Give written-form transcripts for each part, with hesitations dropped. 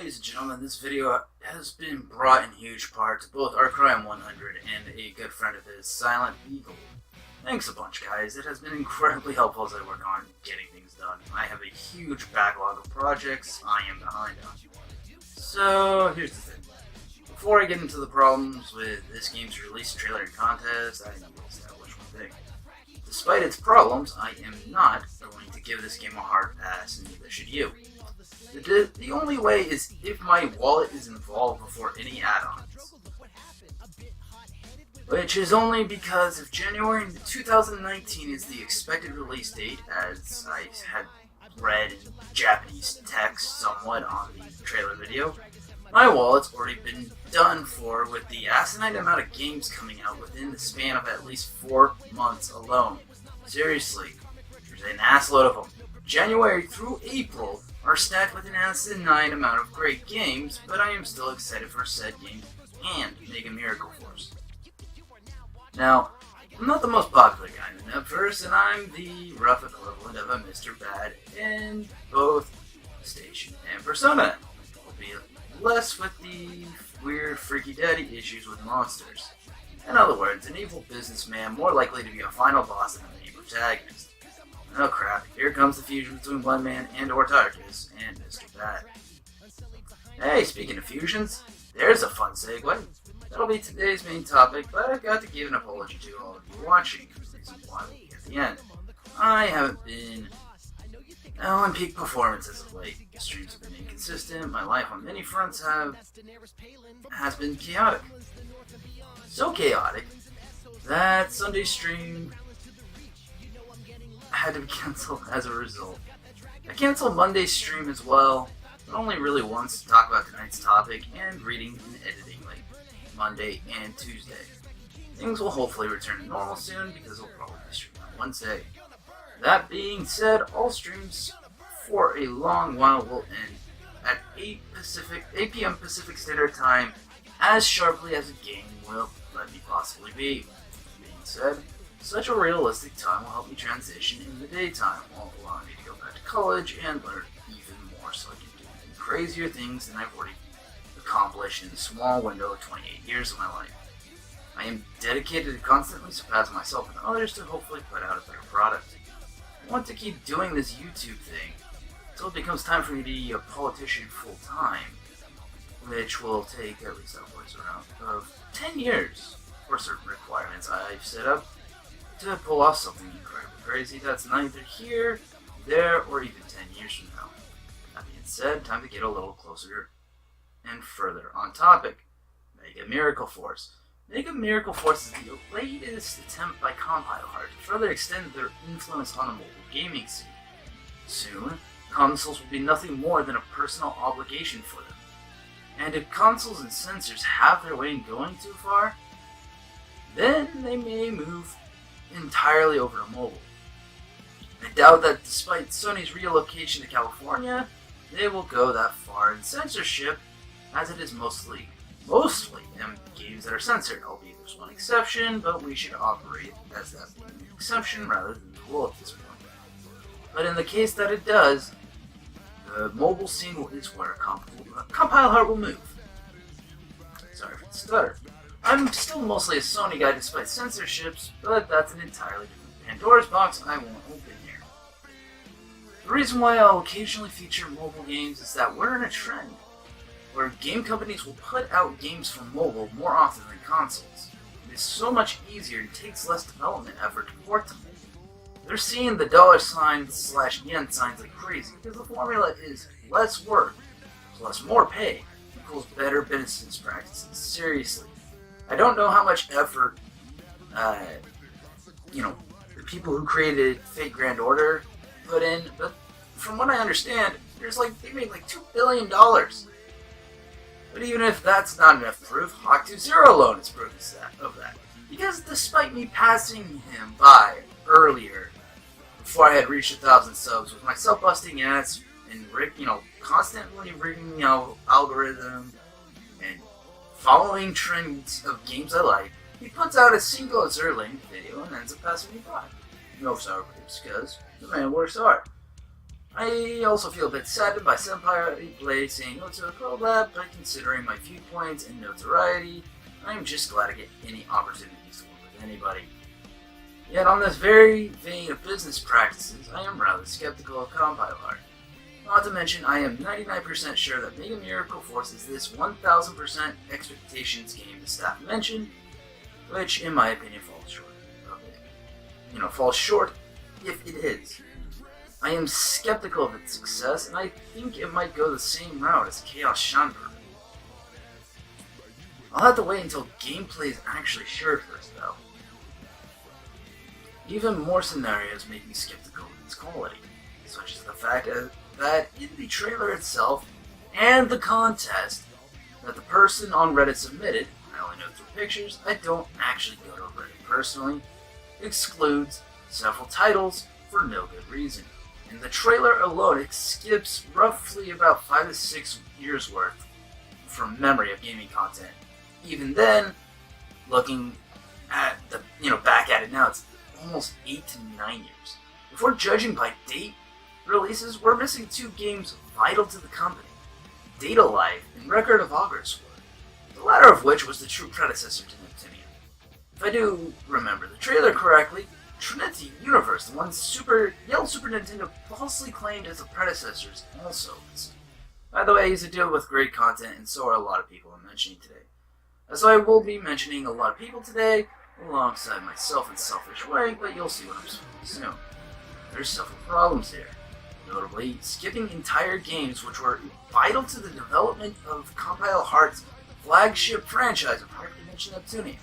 ladies and gentlemen, this video has been brought in huge part to both Arcrime100 and a good friend of his, Silent Eagle. Thanks a bunch, guys. It has been incredibly helpful as I work on getting things done. I have a huge backlog of projects I am behind on. So, here's the thing. Before I get into the problems with this game's release trailer and contest, I need to establish one thing. Despite its problems, I am not going to give this game a hard pass, and neither should you. The only way is if my wallet is involved before any add-ons. Which is only because if January 2019 is the expected release date, as I had read in Japanese text somewhat on the trailer video, my wallet's already been done for with the asinine amount of games coming out within the span of at least 4 months alone. Seriously, there's an assload of them. January through April are stacked with an asinine amount of great games, but I am still excited for said game and Mega Miracle Force. Now, I'm not the most popular guy in the Netverse, and I'm the rough equivalent of a Mr. Bad in both Station and Persona, albeit less with the weird freaky daddy issues with monsters. In other words, an evil businessman more likely to be a final boss than a main protagonist. Oh crap, here comes the fusion between OneMan and Ortarchus and Mr. Bad. Hey, speaking of fusions, there's a fun segue. That'll be today's main topic, but I've got to give an apology to all of you watching, for the reason why we'll be at the end. I haven't been on peak performance as of late. The streams have been inconsistent, my life on many fronts has been chaotic. So chaotic that Sunday's stream had to be cancelled as a result. I canceled Monday's stream as well, but only really once to talk about tonight's topic and reading and editing like Monday and Tuesday. Things will hopefully return to normal soon because we'll probably stream on Wednesday. That being said, all streams for a long while will end at 8 p.m. Pacific Standard Time, as sharply as a game will let me possibly be. That being said, such a realistic time will help me transition in the daytime, while allowing me to go back to college and learn even more so I can do even crazier things than I've already accomplished in a small window of 28 years of my life. I am dedicated to constantly surpass myself and others to hopefully put out a better product. I want to keep doing this YouTube thing until it becomes time for me to be a politician full time, which will take at least upwards of 10 years for certain requirements I've set up to pull off something incredibly crazy that's neither here, there, or even 10 years from now. That being said, time to get a little closer and further on topic. Mega Miracle Force. Mega Miracle Force is the latest attempt by CompileHard to further extend their influence on the mobile gaming scene. Soon, consoles will be nothing more than a personal obligation for them. And if consoles and sensors have their way in going too far, then they may move entirely over to mobile. I doubt that despite Sony's relocation to California, they will go that far in censorship, as it is mostly games that are censored, albeit there's one exception, but we should operate as that being an exception rather than the rule at this point. But in the case that it does, the mobile scene is where CompileHard will move. Sorry for the stutter. I'm still mostly a Sony guy despite censorships, but that's an entirely different Pandora's box I won't open here. The reason why I'll occasionally feature mobile games is that we're in a trend where game companies will put out games for mobile more often than consoles. It is so much easier and takes less development effort to port to mobile. They're seeing the dollar signs / yen signs like crazy because the formula is less work plus more pay equals better business practices. Seriously. I don't know how much effort, the people who created Fate Grand Order put in, but from what I understand, they made like $2 billion. But even if that's not enough proof, Hawk 2.0 alone is proof of that. Because despite me passing him by earlier, before I had reached 1,000 subs, with my self-busting ass and constantly rigging algorithm and following trends of games I like, he puts out a single Zerling video and ends up passing me by. No sour grapes, because the man works hard. I also feel a bit saddened by Senpai Play saying no to a collab, but considering my viewpoints and notoriety, I am just glad to get any opportunities to work with anybody. Yet on this very vein of business practices, I am rather skeptical of compile art. Not to mention, I am 99% sure that Mega Miracle Force is this 1000% expectations game the staff mentioned, which in my opinion falls short of it. Falls short if it is. I am skeptical of its success, and I think it might go the same route as Chaos Shanper. I'll have to wait until gameplay is actually shared first, though. Even more scenarios make me skeptical of its quality, such as the fact that in the trailer itself and the contest that the person on Reddit submitted, I only know through pictures, I don't actually go to Reddit personally, excludes several titles for no good reason. In the trailer alone, it skips roughly about 5 to 6 years worth from memory of gaming content. Even then, looking at back at it now, it's almost 8 to 9 years. If we're judging by date releases, we're missing 2 games vital to the company: Data Life and Record of August War, the latter of which was the true predecessor to Neptunia. If I do remember the trailer correctly, Trinity Universe, the one Yellow Super Nintendo falsely claimed as the predecessors, also is. By the way, he's a dude with great content, and so are a lot of people I'm mentioning today. So I will be mentioning a lot of people today, alongside myself in Selfish Way, but you'll see what I'm saying soon. There's several problems here. Notably, skipping entire games which were vital to the development of Compile Heart's flagship franchise of Hyper Dimension Neptunia.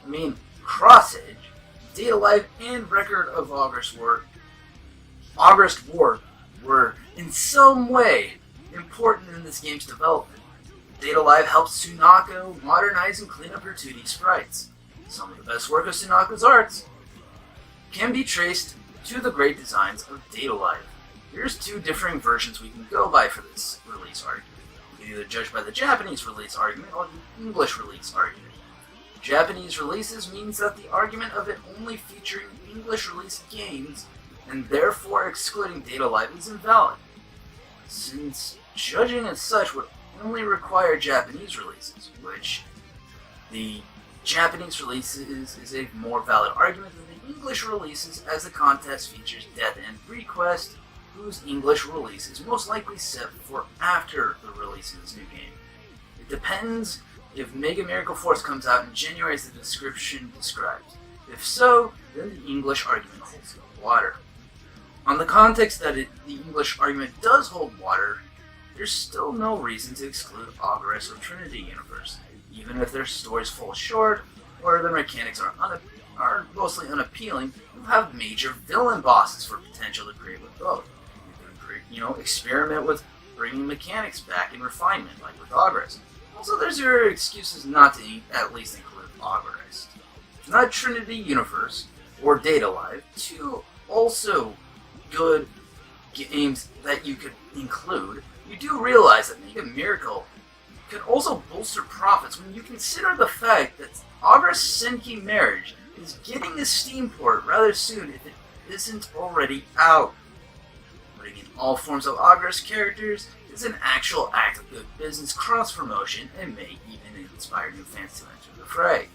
I mean, Cross Edge, Data Life, and Record of August War were in some way important in this game's development. Data Life helped Tsunako modernize and clean up her 2D sprites. Some of the best work of Tsunako's arts can be traced to the great designs of Data Life. Here's 2 differing versions we can go by for this release argument. We can either judge by the Japanese release argument or the English release argument. Japanese releases means that the argument of it only featuring English released games and therefore excluding Data Life is invalid, since judging as such would only require Japanese releases, which the Japanese releases is a more valid argument than the English releases, as the contest features Death End Request, whose English release is most likely set for after the release of this new game. It depends if Mega Miracle Force comes out in January as the description describes. If so, then the English argument holds no water. On the context that the English argument does hold water, there's still no reason to exclude Augurus or Trinity Universe, even if their stories fall short or their mechanics are mostly unappealing. You have major villain bosses for potential to create with both. You can experiment with bringing mechanics back in refinement, like with Augurus. Also, there's your excuses not to at least include Augurus. If not Trinity Universe or Data Life, 2 also good games that you could include, you do realize that Mega Miracle could also bolster profits when you consider the fact that Augurus Senki Marriage is getting a Steam port rather soon if it isn't already out. Putting in all forms of Augurus characters is an actual act of good business cross-promotion and may even inspire new fans to enter the fray.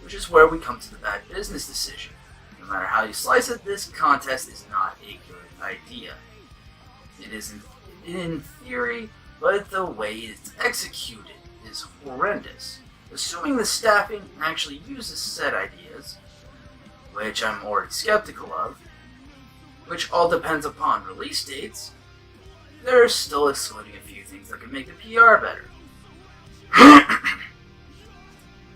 Which is where we come to the bad business decision. No matter how you slice it, this contest is not a good idea. It isn't in theory, but the way it's executed is horrendous. Assuming the staffing actually uses said ideas, which I'm already skeptical of, which all depends upon release dates, they're still excluding a few things that could make the PR better.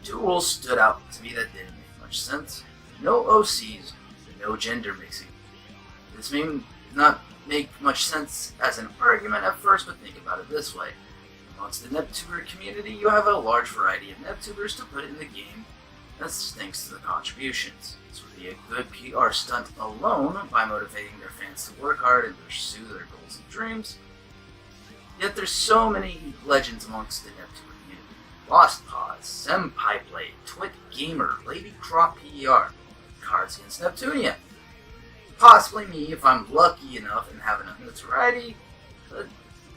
2 rules stood out to me that didn't make much sense. No OCs, no gender mixing. This may not make much sense as an argument at first, but think about it this way. Amongst the NepTuber community, you have a large variety of NepTubers to put in the game, that's thanks to the contributions. This would be a good PR stunt alone by motivating their fans to work hard and pursue their goals and dreams. Yet there's so many legends amongst the NepTuber community. Lost Pause, Senpai Blade, Twit Gamer, Lady Crop PER, Cards Against Neptunia. Possibly me if I'm lucky enough and have enough notoriety, but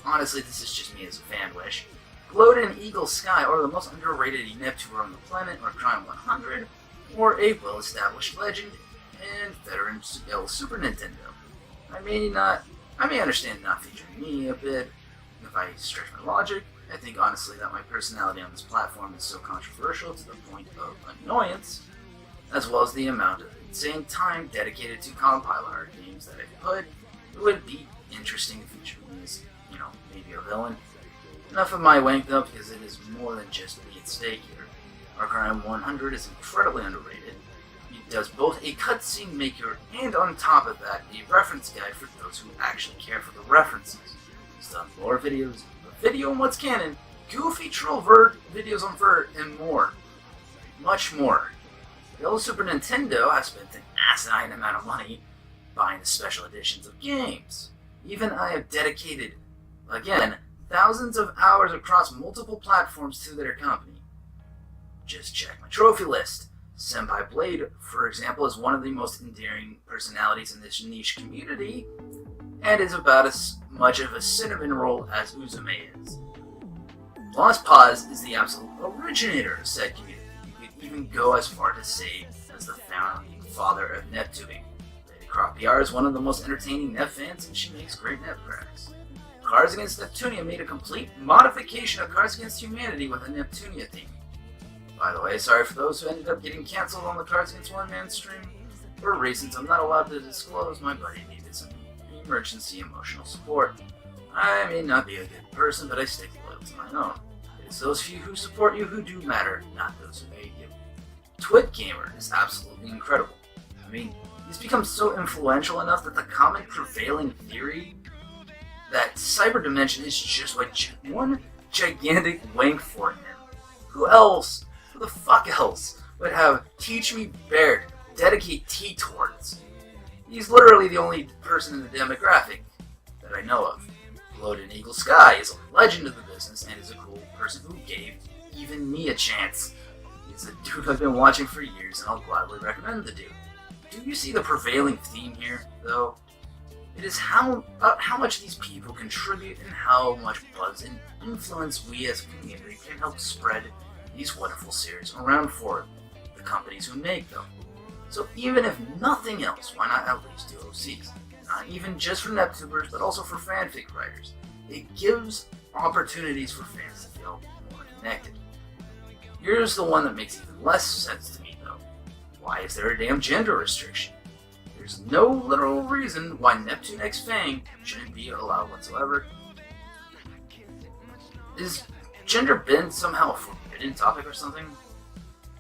honestly this is just me as a fan wish. Glowed in Eagle Sky, or the most underrated Neptuner on the planet, or Crime 100, or a well-established legend and veteran Super Nintendo. I may understand not featuring me a bit if I stretch my logic. I think honestly that my personality on this platform is so controversial to the point of annoyance, as well as the amount of insane time dedicated to compiler art games that I've put. It would be interesting to feature me as, maybe a villain. Enough of my wank though, because it is more than just me at stake here. Arkham 100 is incredibly underrated. It does both a cutscene maker and on top of that, a reference guide for those who actually care for the references. It's done lore videos, a video on what's canon, goofy troll videos on Vert, and more. Much more. The old Super Nintendo has spent an asinine amount of money buying the special editions of games. Even I have dedicated, again, thousands of hours across multiple platforms to their company. Just check my trophy list. Senpai Blade, for example, is one of the most endearing personalities in this niche community, and is about as much of a cinnamon roll as Uzume is. Lost Pause is the absolute originator of said community. You could even go as far to say as the founding father of NetTubing. Lady Croft PR is one of the most entertaining Net fans, and she makes great Net cracks. Cards Against Neptunia made a complete modification of Cards Against Humanity with a Neptunia theme. By the way, sorry for those who ended up getting cancelled on the Cards Against One Man stream. For reasons I'm not allowed to disclose, my buddy needed some emergency emotional support. I may not be a good person, but I stick loyal to my own. It is those few who support you who do matter, not those who hate you. Twit Gamer is absolutely incredible. I mean, he's become so influential enough that the common prevailing theory that Cyber Dimension is just like one gigantic wank for him. Who the fuck else would have Teach Me Baird dedicate tea towards? He's literally the only person in the demographic that I know of. Glowed in Eagle Sky is a legend of the business and is a cool person who gave even me a chance. He's a dude I've been watching for years and I'll gladly recommend the dude. Do you see the prevailing theme here, though? It is about how much these people contribute and how much buzz and influence we as a community can help spread these wonderful series around for the companies who make them. So even if nothing else, why not at least do OCs? Not even just for NetTubers, but also for fanfic writers. It gives opportunities for fans to feel more connected. Here's the one that makes even less sense to me though. Why is there a damn gender restriction? There's no literal reason why Neptune X Fang shouldn't be allowed whatsoever. Is gender been somehow a forbidden topic or something?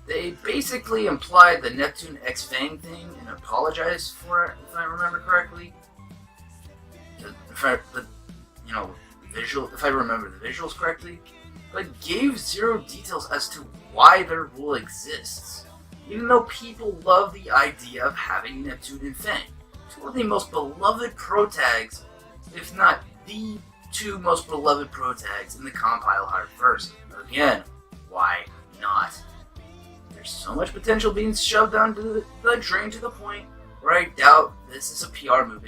They basically implied the Neptune X Fang thing and apologized for it, if I remember correctly. If I remember the visuals correctly, but gave zero details as to why their rule exists. Even though people love the idea of having Neptune and Fang, two of the most beloved pro-tags, if not the two most beloved pro-tags in the compile hard verse. Again, why not? There's so much potential being shoved down the drain to the point where I doubt this is a PR move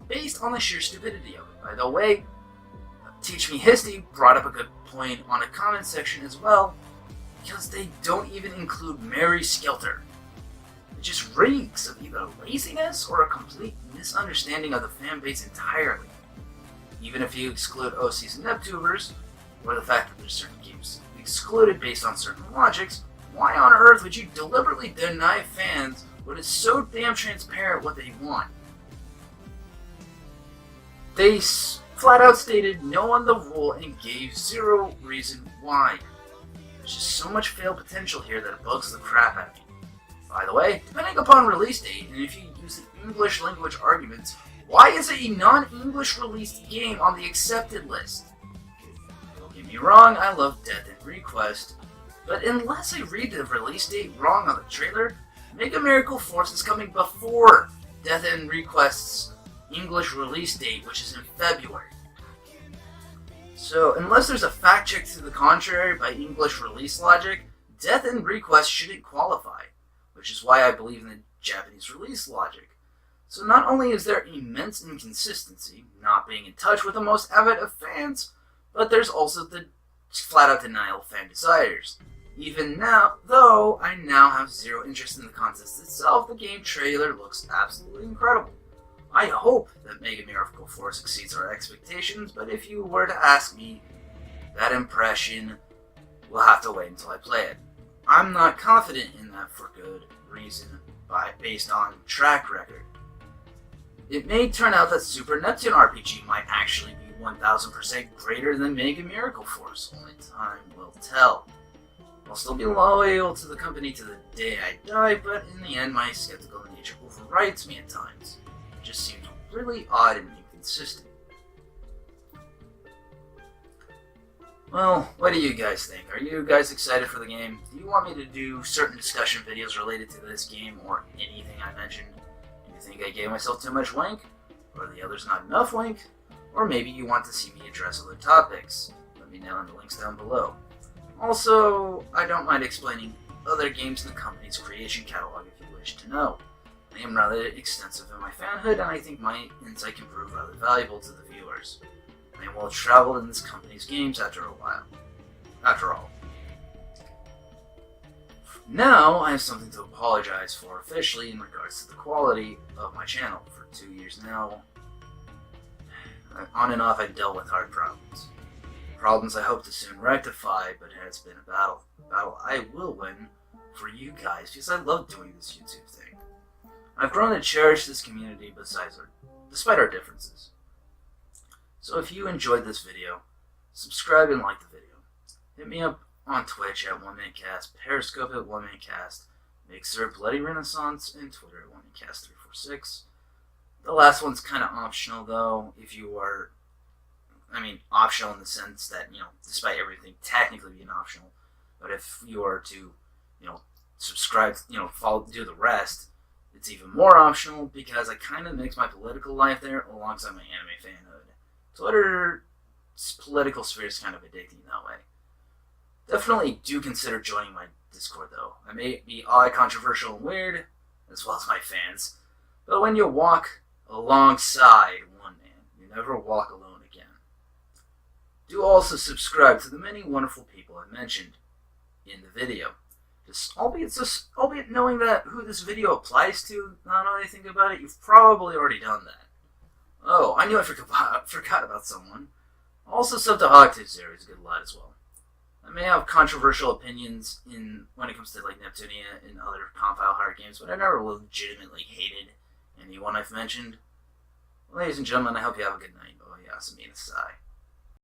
based on the sheer stupidity of it. By the way, Teach Me Histy brought up a good point on a comment section as well, because they don't even include Mary Skelter. It just reeks of either laziness or a complete misunderstanding of the fanbase entirely. Even if you exclude OCs and NetTubers, or the fact that there's certain games excluded based on certain logics, why on earth would you deliberately deny fans what is so damn transparent what they want? They flat out stated no on the rule and gave zero reason why. There's just so much failed potential here that it bugs the crap out of me. By the way, depending upon release date, and if you use the English language arguments, why is a non-English released game on the accepted list? Don't get me wrong, I love Death and Request, but unless I read the release date wrong on the trailer, Mega Miracle Force is coming before Death and Request's English release date, which is in February. So, unless there's a fact check to the contrary by English release logic, Death and Request shouldn't qualify, which is why I believe in the Japanese release logic. So not only is there immense inconsistency, not being in touch with the most avid of fans, but there's also the flat-out denial of fan desires. Even now, though I now have zero interest in the contest itself, the game trailer looks absolutely incredible. I hope that Mega Miracle Force exceeds our expectations, but if you were to ask me, that impression will have to wait until I play it. I'm not confident in that for good reason, based on track record. It may turn out that Super Neptune RPG might actually be 1000% greater than Mega Miracle Force, only time will tell. I'll still be loyal to the company to the day I die, but in the end my skeptical nature overrides me at times. It just seems really odd and inconsistent. Well, what do you guys think? Are you guys excited for the game? Do you want me to do certain discussion videos related to this game or anything I mentioned? Do you think I gave myself too much wink? Or the others not enough wink? Or maybe you want to see me address other topics? Let me know in the links down below. Also, I don't mind explaining other games in the company's creation catalog if you wish to know. I am rather extensive in my fanhood, and I think my insight can prove rather valuable to the viewers. I am well traveled in this company's games after all. Now, I have something to apologize for officially in regards to the quality of my channel. For 2 years now, on and off, I've dealt with hard problems. Problems I hope to soon rectify, but it has been a battle. A battle I will win for you guys because I love doing this YouTube thing. I've grown to cherish this community despite our differences. So if you enjoyed this video, subscribe and like the video. Hit me up on Twitch at OneManCast, Periscope at OneManCast, Mixer, Bloody Renaissance, and Twitter at OneManCast346. The last one's kind of optional though, if you are, optional in the sense that, despite everything technically being optional, but if you are to, subscribe, do the rest, it's even more optional because I kind of mix my political life there alongside my anime fanhood. Twitter's political sphere is kind of addicting that way. Definitely do consider joining my Discord though. I may be odd, controversial, and weird, as well as my fans, but when you walk alongside one man, you never walk alone again. Do also subscribe to the many wonderful people I mentioned in the video. Albeit knowing that who this video applies to, now that I think about it, you've probably already done that. Oh, I knew I forgot about someone. Also, sub to Hogtooth series, a good lot as well. I may have controversial opinions when it comes to like Neptunia and other compile hard games, but I never legitimately hated anyone I've mentioned. Ladies and gentlemen, I hope you have a good night. Oh yeah, Samina Sai.